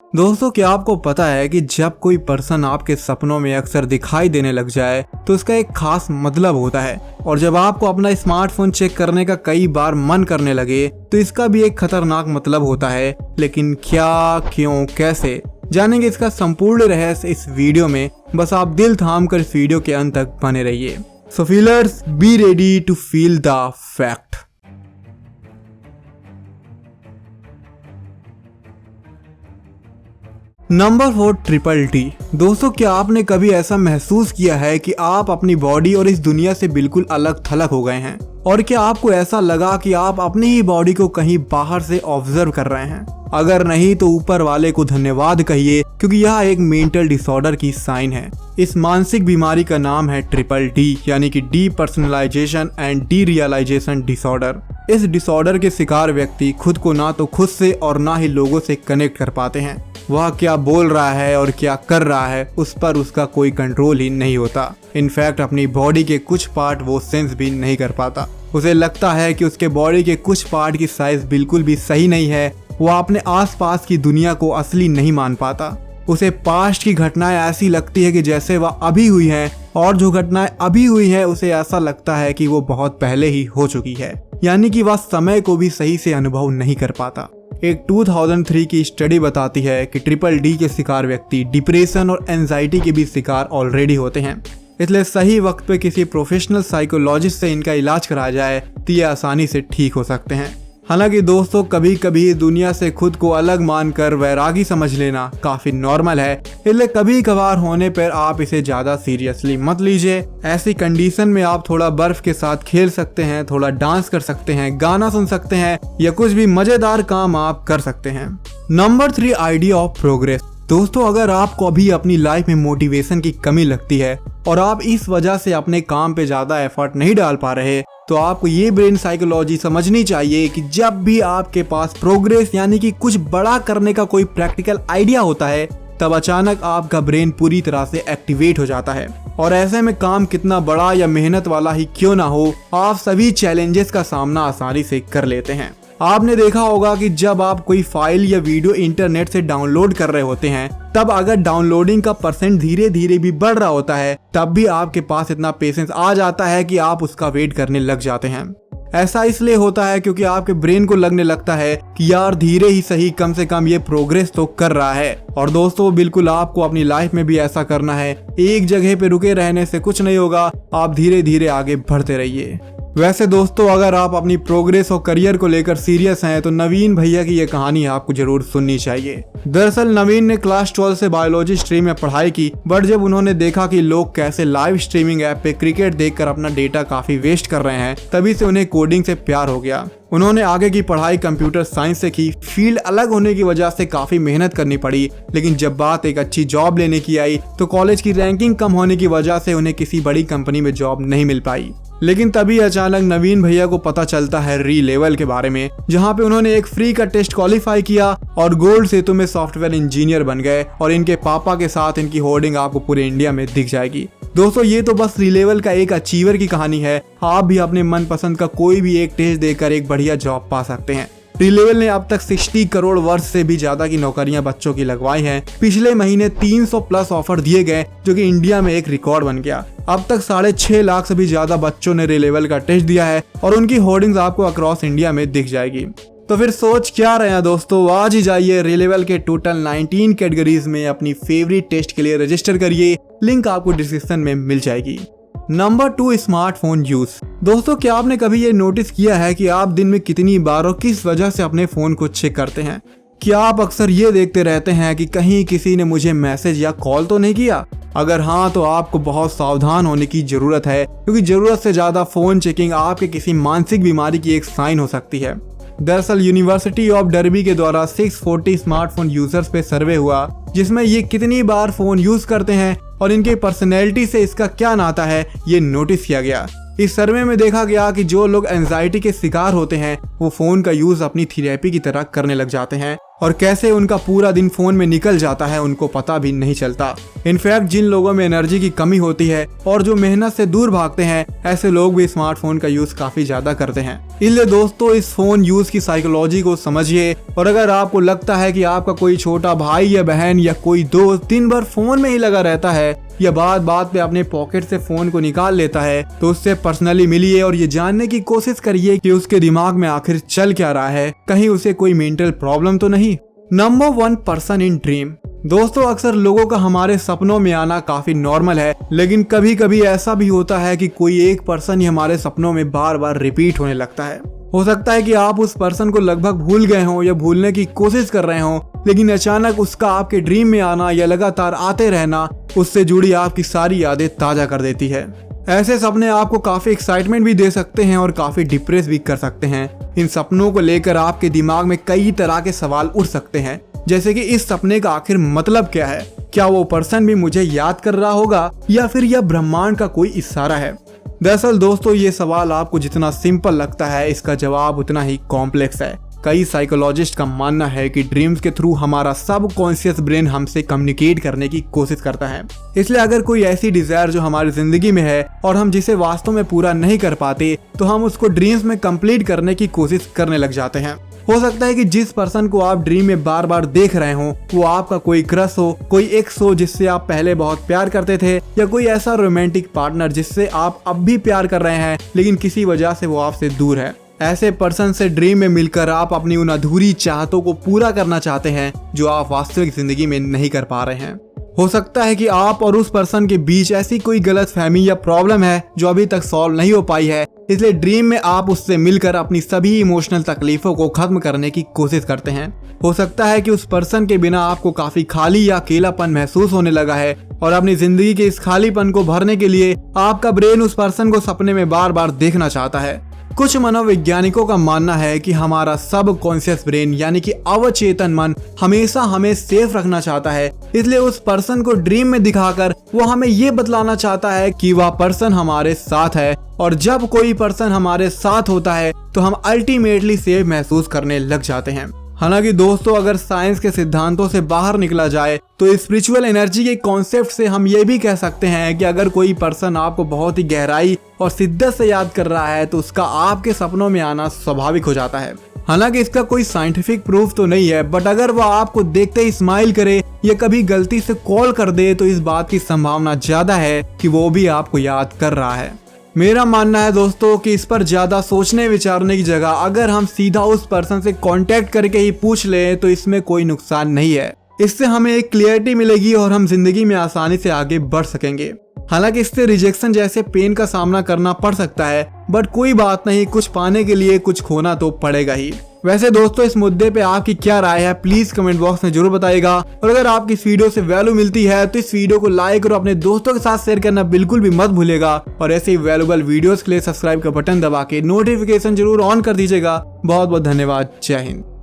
दोस्तों, क्या आपको पता है कि जब कोई पर्सन आपके सपनों में अक्सर दिखाई देने लग जाए तो उसका एक खास मतलब होता है। और जब आपको अपना स्मार्टफोन चेक करने का कई बार मन करने लगे तो इसका भी एक खतरनाक मतलब होता है। लेकिन क्या, क्यों, कैसे, जानेंगे इसका संपूर्ण रहस्य इस वीडियो में। बस आप दिल थाम कर इस वीडियो के अंत तक बने रहिए। So feelers, be ready to feel the fact. Number 4, triple T. दोस्तों, क्या आपने कभी ऐसा महसूस किया है कि आप अपनी बॉडी और इस दुनिया से बिल्कुल अलग थलग हो गए हैं? और क्या आपको ऐसा लगा कि आप अपनी ही बॉडी को कहीं बाहर से ऑब्जर्व कर रहे हैं? अगर नहीं तो ऊपर वाले को धन्यवाद कहिए, क्योंकि यह एक मेंटल डिसऑर्डर की साइन है। इस मानसिक बीमारी का नाम है ट्रिपल डी, यानी कि depersonalization and derealization disorder. इस डिसऑर्डर के शिकार व्यक्ति खुद को ना तो खुद से और ना ही लोगों से कनेक्ट कर पाते हैं। वह क्या बोल रहा है और क्या कर रहा है उस पर उसका कोई कंट्रोल ही नहीं होता। इनफैक्ट अपनी बॉडी के कुछ पार्ट वो सेंस भी नहीं कर पाता। उसे लगता है कि उसके बॉडी के कुछ पार्ट की साइज बिल्कुल भी सही नहीं है। वो अपने आसपास की दुनिया को असली नहीं मान पाता। उसे पास्ट की घटनाएं ऐसी लगती है कि जैसे वह अभी हुई हैं, और जो घटनाएं अभी हुई है उसे ऐसा लगता है कि वो बहुत पहले ही हो चुकी है। यानी कि वह समय को भी सही से अनुभव नहीं कर पाता। एक 2003 की स्टडी बताती है कि ट्रिपल डी के शिकार व्यक्ति डिप्रेशन और एंजाइटी के भी शिकार ऑलरेडी होते हैं। इसलिए सही वक्त पे किसी प्रोफेशनल साइकोलॉजिस्ट से इनका इलाज कराया जाए तो ये आसानी से ठीक हो सकते हैं। हालांकि दोस्तों, कभी कभी दुनिया से खुद को अलग मानकर वैरागी समझ लेना काफी नॉर्मल है। इसलिए कभी कभार होने पर आप इसे ज्यादा सीरियसली मत लीजिए। ऐसी कंडीशन में आप थोड़ा बर्फ के साथ खेल सकते हैं, थोड़ा डांस कर सकते हैं, गाना सुन सकते हैं या कुछ भी मजेदार काम आप कर सकते हैं। Number 3, idea of progress. दोस्तों, अगर आपको अभी अपनी लाइफ में मोटिवेशन की कमी लगती है और आप इस वजह से अपने काम पे ज्यादा एफर्ट नहीं डाल पा रहे, तो आपको ये ब्रेन साइकोलॉजी समझनी चाहिए कि जब भी आपके पास प्रोग्रेस यानी कि कुछ बड़ा करने का कोई प्रैक्टिकल आइडिया होता है, तब अचानक आपका ब्रेन पूरी तरह से एक्टिवेट हो जाता है। और ऐसे में काम कितना बड़ा या मेहनत वाला ही क्यों ना हो, आप सभी चैलेंजेस का सामना आसानी से कर लेते हैं। आपने देखा होगा कि जब आप कोई फाइल या वीडियो इंटरनेट से डाउनलोड कर रहे होते हैं, तब अगर डाउनलोडिंग का परसेंट धीरे धीरे भी बढ़ रहा होता है, तब भी आपके पास इतना पेशेंस आ जाता है कि आप उसका वेट करने लग जाते हैं। ऐसा इसलिए होता है क्योंकि आपके ब्रेन को लगने लगता है कि यार धीरे ही सही, कम से कम ये प्रोग्रेस तो कर रहा है। और दोस्तों, बिल्कुल आपको अपनी लाइफ में भी ऐसा करना है। एक जगह पे रुके रहने से कुछ नहीं होगा, आप धीरे धीरे आगे बढ़ते रहिए। वैसे दोस्तों, अगर आप अपनी प्रोग्रेस और करियर को लेकर सीरियस हैं तो नवीन भैया की ये कहानी आपको जरूर सुननी चाहिए। दरअसल नवीन ने क्लास 12 से बायोलॉजी स्ट्रीम में पढ़ाई की, बट जब उन्होंने देखा कि लोग कैसे लाइव स्ट्रीमिंग ऐप पे क्रिकेट देखकर अपना डेटा काफी वेस्ट कर रहे हैं, तभी से उन्हें कोडिंग से प्यार हो गया। उन्होंने आगे की पढ़ाई कंप्यूटर साइंस से की। फील्ड अलग होने की वजह से काफी मेहनत करनी पड़ी, लेकिन जब बात एक अच्छी जॉब लेने की आई तो कॉलेज की रैंकिंग कम होने की वजह से उन्हें किसी बड़ी कंपनी में जॉब नहीं मिल पाई। लेकिन तभी अचानक नवीन भैया को पता चलता है री लेवल के बारे में, जहाँ पे उन्होंने एक फ्री का टेस्ट क्वालिफाई किया और गोल्ड सेतु में सॉफ्टवेयर इंजीनियर बन गए। और इनके पापा के साथ इनकी होर्डिंग आपको पूरे इंडिया में दिख जाएगी। दोस्तों, ये तो बस री लेवल का एक अचीवर की कहानी है। आप भी अपने मनपसंद का कोई भी एक टेस्ट देकर एक बढ़िया जॉब पा सकते हैं। री लेवल ने अब तक 60 करोड़ वर्ष से भी ज्यादा की नौकरियां बच्चों की लगवाई हैं। पिछले महीने 300 प्लस ऑफर दिए गए, जो कि इंडिया में एक रिकॉर्ड बन गया। अब तक 6.5 लाख से भी ज्यादा बच्चों ने री लेवल का टेस्ट दिया है और उनकी होर्डिंग्स आपको अक्रॉस इंडिया में दिख जाएगी। तो फिर सोच क्या रहे हैं दोस्तों, आज ही जाइए री लेवल के टोटल 19 कैटेगरीज में अपनी फेवरेट टेस्ट के लिए रजिस्टर करिए। लिंक आपको डिस्क्रिप्शन में मिल जाएगी। Number 2, smartphone use. दोस्तों, क्या आपने कभी ये नोटिस किया है कि आप दिन में कितनी बार और किस वजह से अपने फोन को चेक करते हैं? क्या आप अक्सर ये देखते रहते हैं कि कहीं किसी ने मुझे मैसेज या कॉल तो नहीं किया? अगर हाँ, तो आपको बहुत सावधान होने की जरूरत है, क्योंकि जरूरत से ज्यादा फोन चेकिंग आपके किसी मानसिक बीमारी की एक साइन हो सकती है। दरअसल यूनिवर्सिटी ऑफ डर्बी के द्वारा 640 स्मार्टफोन यूजर्स पे सर्वे हुआ, जिसमें ये कितनी बार फोन यूज करते हैं और इनके पर्सनैलिटी से इसका क्या नाता है, ये नोटिस किया गया। इस सर्वे में देखा गया कि जो लोग एंजाइटी के शिकार होते हैं वो फोन का यूज अपनी थेरेपी की तरह करने लग जाते हैं, और कैसे उनका पूरा दिन फोन में निकल जाता है उनको पता भी नहीं चलता। इनफैक्ट जिन लोगों में एनर्जी की कमी होती है और जो मेहनत से दूर भागते हैं, ऐसे लोग भी स्मार्टफोन का यूज काफी ज्यादा करते हैं। इसलिए दोस्तों इस फोन यूज की साइकोलॉजी को समझिए, और अगर आपको लगता है कि आपका कोई छोटा भाई या बहन या कोई दोस्त दिन भर फोन में ही लगा रहता है या बात बात पे अपने पॉकेट से फोन को निकाल लेता है, तो उससे पर्सनली मिलिए और ये जानने की कोशिश करिए कि उसके दिमाग में आखिर चल क्या रहा है, कहीं उसे कोई मेंटल प्रॉब्लम तो नहीं। Number 1 person in dream. दोस्तों अक्सर लोगों का हमारे सपनों में आना काफी नॉर्मल है, लेकिन कभी कभी ऐसा भी होता है कि कोई एक पर्सन ही हमारे सपनों में बार बार रिपीट होने लगता है। हो सकता है कि आप उस पर्सन को लगभग भूल गए हों या भूलने की कोशिश कर रहे हों, लेकिन अचानक उसका आपके ड्रीम में आना या लगातार आते रहना उससे जुड़ी आपकी सारी यादें ताजा कर देती है। ऐसे सपने आपको काफी एक्साइटमेंट भी दे सकते हैं और काफी डिप्रेस भी कर सकते हैं। इन सपनों को लेकर आपके दिमाग में कई तरह के सवाल उठ सकते हैं, जैसे कि इस सपने का आखिर मतलब क्या है, क्या वो पर्सन भी मुझे याद कर रहा होगा या फिर यह ब्रह्मांड का कोई इशारा है। दरअसल दोस्तों ये सवाल आपको जितना सिंपल लगता है, इसका जवाब उतना ही कॉम्प्लेक्स है। कई साइकोलॉजिस्ट का मानना है कि ड्रीम्स के थ्रू हमारा सब कॉन्शियस ब्रेन हमसे कम्युनिकेट करने की कोशिश करता है। इसलिए अगर कोई ऐसी डिजायर जो हमारी जिंदगी में है और हम जिसे वास्तव में पूरा नहीं कर पाते, तो हम उसको ड्रीम्स में कंप्लीट करने की कोशिश करने लग जाते हैं। हो सकता है कि जिस पर्सन को आप ड्रीम में बार बार देख रहे हो वो आपका कोई क्रश हो, कोई एक्स हो जिससे आप पहले बहुत प्यार करते थे, या कोई ऐसा रोमांटिक पार्टनर जिससे आप अब भी प्यार कर रहे हैं लेकिन किसी वजह से वो आपसे दूर है। ऐसे पर्सन से ड्रीम में मिलकर आप अपनी उन अधूरी चाहतों को पूरा करना चाहते हैं जो आप वास्तविक जिंदगी में नहीं कर पा रहे हैं। हो सकता है कि आप और उस पर्सन के बीच ऐसी कोई गलतफहमी या प्रॉब्लम है जो अभी तक सॉल्व नहीं हो पाई है, इसलिए ड्रीम में आप उससे मिलकर अपनी सभी इमोशनल तकलीफों को खत्म करने की कोशिश करते हैं। हो सकता है कि उस पर्सन के बिना आपको काफी खाली या अकेलापन महसूस होने लगा है और अपनी जिंदगी के इस खालीपन को भरने के लिए आपका ब्रेन उस पर्सन को सपने में बार बार देखना चाहता है। कुछ मनोवैज्ञानिकों का मानना है कि हमारा सब कॉन्शियस ब्रेन यानी कि अवचेतन मन हमेशा हमें सेफ रखना चाहता है, इसलिए उस पर्सन को ड्रीम में दिखाकर वो हमें ये बतलाना चाहता है कि वह पर्सन हमारे साथ है, और जब कोई पर्सन हमारे साथ होता है तो हम अल्टीमेटली सेफ महसूस करने लग जाते हैं। हालांकि दोस्तों अगर साइंस के सिद्धांतों से बाहर निकला जाए तो स्पिरिचुअल एनर्जी के कॉन्सेप्ट से हम ये भी कह सकते हैं कि अगर कोई पर्सन आपको बहुत ही गहराई और शिद्दत से याद कर रहा है तो उसका आपके सपनों में आना स्वाभाविक हो जाता है। हालांकि इसका कोई साइंटिफिक प्रूफ तो नहीं है, बट अगर वह आपको देखते ही स्माइल करे या कभी गलती से कॉल कर दे तो इस बात की संभावना ज्यादा है कि वो भी आपको याद कर रहा है। मेरा मानना है दोस्तों कि इस पर ज्यादा सोचने विचारने की जगह अगर हम सीधा उस पर्सन से कांटेक्ट करके ही पूछ लें तो इसमें कोई नुकसान नहीं है। इससे हमें एक क्लियरिटी मिलेगी और हम जिंदगी में आसानी से आगे बढ़ सकेंगे। हालांकि इससे रिजेक्शन जैसे पेन का सामना करना पड़ सकता है, बट कोई बात नहीं, कुछ पाने के लिए कुछ खोना तो पड़ेगा ही। वैसे दोस्तों इस मुद्दे पे आपकी क्या राय है प्लीज कमेंट बॉक्स में जरूर बताइएगा, और अगर आपकी इस वीडियो से वैल्यू मिलती है तो इस वीडियो को लाइक और अपने दोस्तों के साथ शेयर करना बिल्कुल भी मत भूलिएगा, और ऐसे ही वैल्यूएबल वीडियोस के लिए सब्सक्राइब का बटन दबा के नोटिफिकेशन जरूर ऑन कर दीजिएगा। बहुत बहुत धन्यवाद। जय हिंद।